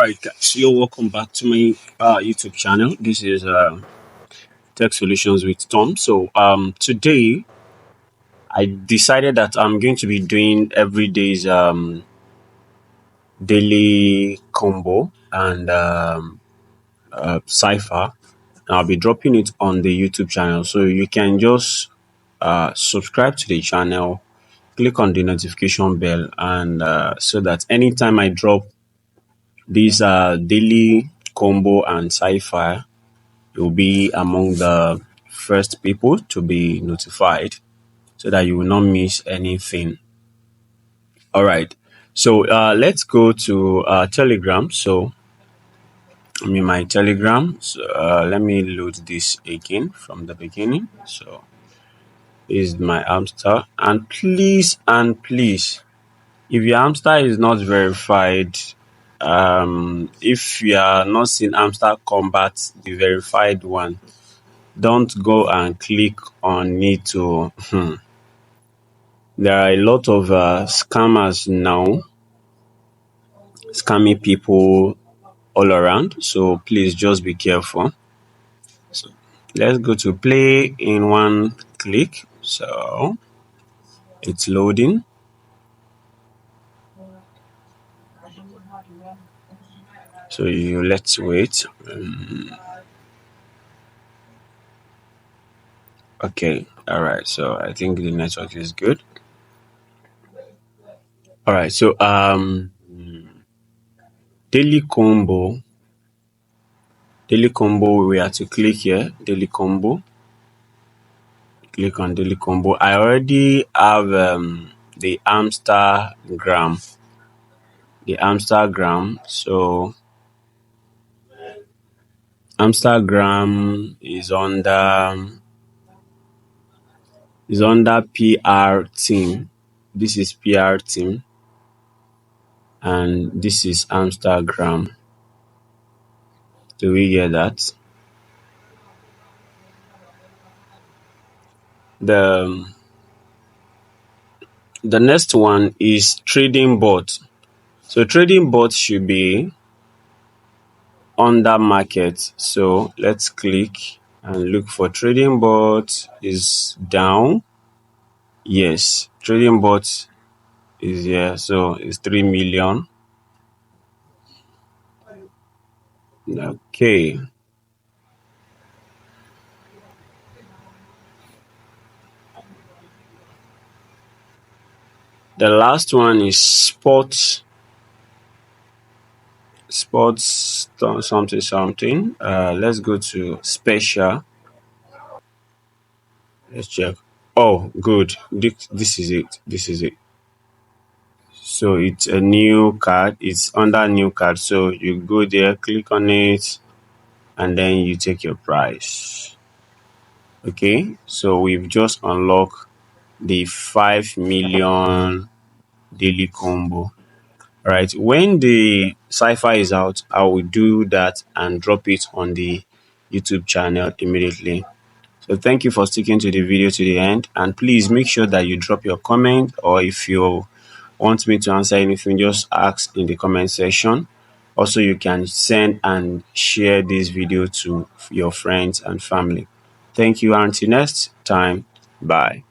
Right, guys. You're welcome back to my YouTube channel. This is Tech Solutions with Tom. So, today I decided that I'm going to be doing every day's daily combo and cipher. I'll be dropping it on the YouTube channel, so you can just subscribe to the channel, click on the notification bell, and so that anytime I drop these daily combo and cipher, you'll be among the first people to be notified so that you will not miss anything. All right. So let's go to Telegram. So I'm in my Telegram. So let me load this again from the beginning. So this is my hamster. And please, if your hamster is not verified, if you are not seeing Hamster Combat, the verified one, don't go and click on it to there are a lot of scammers now scamming people all around, so please just be careful. So let's go to play in one click. So it's loading. So you let's wait. Okay, all right, so I think the network is good. All right, so daily combo. Daily combo, we have to click here. Daily combo. Click on daily combo. I already have the Amstergram. The Amstergram. So Amstergram is under PR team. This is PR team, and this is Amstergram. Do we get that? The the next one is trading bot. So trading bot should be under market. So let's click and look for trading bot is down. Yes, trading bot is here. So it's 3 million. Okay. The last one is sports something something. Let's go to special. Let's check. Oh, good. This is it. This is it. So it's a new card. It's under new card. So you go there, click on it, and then you take your price. Okay. So we've just unlocked the 5 million daily combo. Right. When the cipher is out, I will do that and drop it on the YouTube channel immediately. So thank you for sticking to the video to the end, and please make sure that you drop your comment, or if you want me to answer anything, just ask in the comment section. Also, you can send and share this video to your friends and family. Thank you. Until next time, bye.